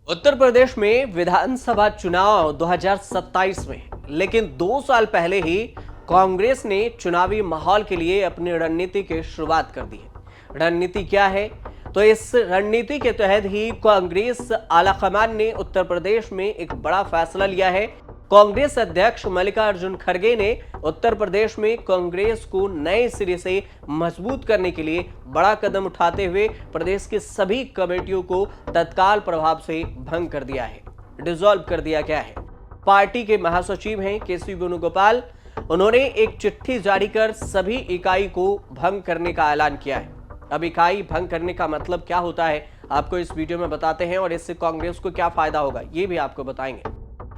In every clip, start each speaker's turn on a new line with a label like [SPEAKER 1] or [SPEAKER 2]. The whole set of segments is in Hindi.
[SPEAKER 1] उत्तर प्रदेश में विधानसभा चुनाव 2027 में, लेकिन 2 साल पहले ही कांग्रेस ने चुनावी माहौल के लिए अपनी रणनीति की शुरुआत कर दी है। रणनीति क्या है? तो इस रणनीति के तहत ही कांग्रेस आलाकमान ने उत्तर प्रदेश में एक बड़ा फैसला लिया है। कांग्रेस अध्यक्ष मल्लिकार्जुन खड़गे ने उत्तर प्रदेश में कांग्रेस को नए सिरे से मजबूत करने के लिए बड़ा कदम उठाते हुए प्रदेश की सभी कमेटियों को तत्काल प्रभाव से भंग कर दिया है, डिसॉल्व कर दिया गया है। पार्टी के महासचिव हैं केसी वेणुगोपाल, उन्होंने एक चिट्ठी जारी कर सभी इकाई को भंग करने का ऐलान किया है। अब इकाई भंग करने का मतलब क्या होता है, आपको इस वीडियो में बताते हैं और इससे कांग्रेस को क्या फायदा होगा ये भी आपको बताएंगे।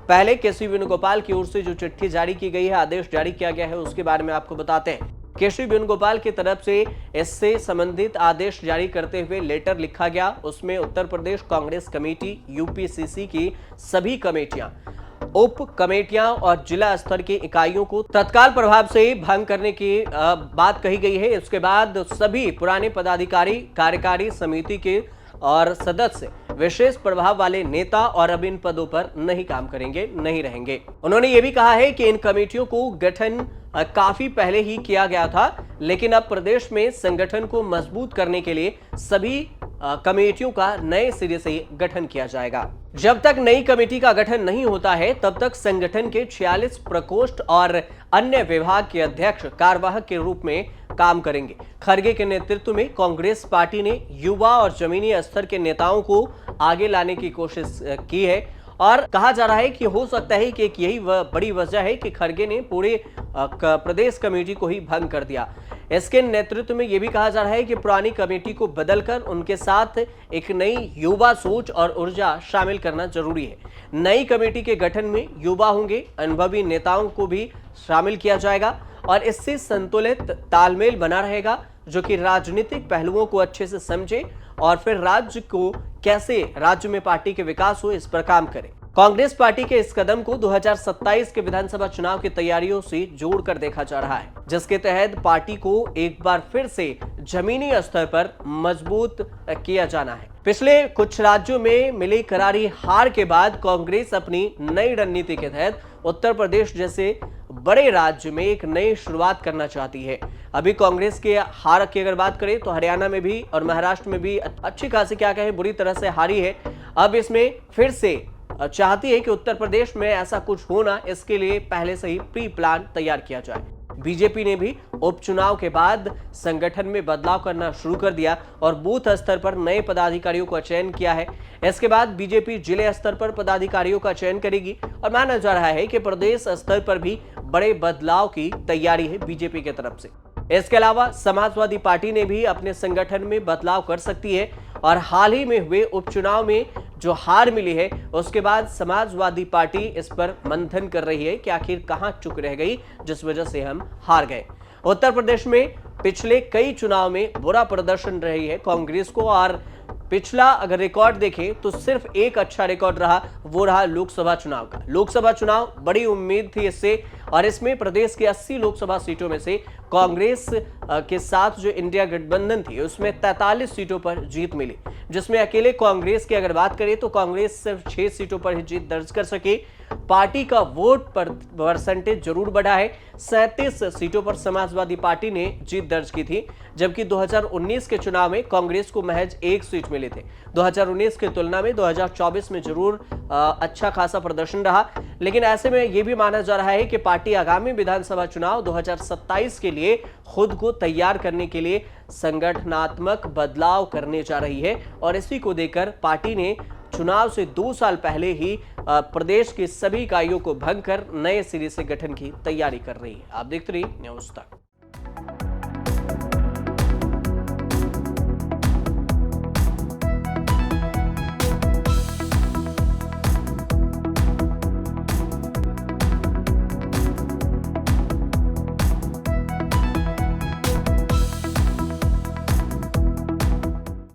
[SPEAKER 1] पहले केसी वेणुगोपाल की ओर से जो चिट्ठी जारी की गई है, आदेश जारी किया गया है, उसके बारे में आपको बताते हैं। केसी वेणुगोपाल की तरफ से इससे संबंधित आदेश जारी करते हुए लेटर लिखा गया। उसमें उत्तर प्रदेश कांग्रेस कमेटी यूपीसीसी की सभी कमेटियां, उप कमेटियां और जिला स्तर की इकाइयों को तत्काल प्रभाव से भंग करने की बात कही गई है। इसके बाद सभी पुराने पदाधिकारी, कार्यकारी समिति के और सदस्य, विशेष प्रभाव वाले नेता और अब इन पदों पर नहीं काम करेंगे, नहीं रहेंगे। उन्होंने ये भी कहा है कि इन कमेटियों को गठन काफी पहले ही किया गया था, लेकिन अब प्रदेश में संगठन को मजबूत करने के लिए सभी कमेटियों का नए सिरे से गठन किया जाएगा। जब तक नई कमेटी का गठन नहीं होता है, तब तक संगठन के 46 प्रकोष्ठ और अन्य विभाग के अध्यक्ष कार्यवाहक के रूप में काम करेंगे। खड़गे के नेतृत्व में कांग्रेस पार्टी ने युवा और जमीनी स्तर के नेताओं को आगे लाने की कोशिश की है और कहा जा रहा है कि हो सकता है कि यही बड़ी वजह है कि खड़गे ने पूरे प्रदेश कमेटी को ही भंग कर दिया। इसके नेतृत्व में यह भी कहा जा रहा है कि पुरानी कमेटी को बदलकर उनके साथ एक नई युवा सोच और ऊर्जा शामिल करना जरूरी है। नई कमेटी के गठन में युवा होंगे, अनुभवी नेताओं को भी शामिल किया जाएगा और इससे संतुलित तालमेल बना रहेगा, जो कि राजनीतिक पहलुओं को अच्छे से समझे और फिर राज्य को कैसे राज्य में पार्टी के विकास हो, इस पर काम करे। कांग्रेस पार्टी के इस कदम को 2027 के विधानसभा चुनाव की तैयारियों से जोड़कर देखा जा रहा है, जिसके तहत पार्टी को एक बार फिर से जमीनी स्तर पर मजबूत किया जाना है। पिछले कुछ राज्यों में मिली करारी हार के बाद कांग्रेस अपनी नई रणनीति के तहत उत्तर प्रदेश जैसे बड़े राज्य में एक नई शुरुआत करना चाहती है। अभी कांग्रेस के हार की अगर बात करें तो हरियाणा में भी और महाराष्ट्र में भी अच्छी खासी, क्या कहें, बुरी तरह से हारी है। अब इसमें फिर से चाहती है कि उत्तर प्रदेश में ऐसा कुछ होना, इसके लिए पहले से ही प्री प्लान तैयार किया जाए। बीजेपी ने भी उपचुनाव के बाद संगठन में बदलाव करना शुरू कर दिया और बूथ स्तर पर नए पदाधिकारियों का चयन किया है। इसके बाद बीजेपी जिले स्तर पर पदाधिकारियों का चयन करेगी और माना जा रहा है कि प्रदेश स्तर पर भी बड़े बदलाव की तैयारी है बीजेपी की तरफ से। इसके अलावा समाजवादी पार्टी ने भी अपने संगठन में बदलाव कर सकती है और हाल ही में हुए उपचुनाव में जो हार मिली है, उसके बाद समाजवादी पार्टी इस पर मंथन कर रही है कि आखिर कहां चूक रह गई जिस वजह से हम हार गए। उत्तर प्रदेश में पिछले कई चुनाव में बुरा प्रदर्शन रही है कांग्रेस को और पिछला अगर रिकॉर्ड देखें तो सिर्फ एक अच्छा रिकॉर्ड रहा, वो रहा लोकसभा चुनाव का। लोकसभा चुनाव बड़ी उम्मीद थी इससे और इसमें प्रदेश की 80 लोकसभा सीटों में से कांग्रेस के साथ जो इंडिया गठबंधन थी उसमें 43 सीटों पर जीत मिली, जिसमें अकेले कांग्रेस की अगर बात करें तो कांग्रेस सिर्फ 6 सीटों पर ही जीत दर्ज कर सके। पार्टी का वोट परसेंटेज जरूर बढ़ा है, 37 सीटों पर समाजवादी पार्टी ने जीत दर्ज की थी, जबकि 2019 के चुनाव में कांग्रेस को महज 1 सीट मिले थे। 2019 की तुलना में 2024 में जरूर अच्छा खासा प्रदर्शन रहा, लेकिन ऐसे में यह भी माना जा रहा है कि पार्टी आगामी विधानसभा चुनाव 2027 के लिए खुद को तैयार करने के लिए संगठनात्मक बदलाव करने जा रही है और इसी को देखकर पार्टी ने चुनाव से 2 साल पहले ही प्रदेश की सभी इकाइयों को भंग कर नए सिरे से गठन की तैयारी कर रही है। आप देखते रहिए न्यूज़ तक।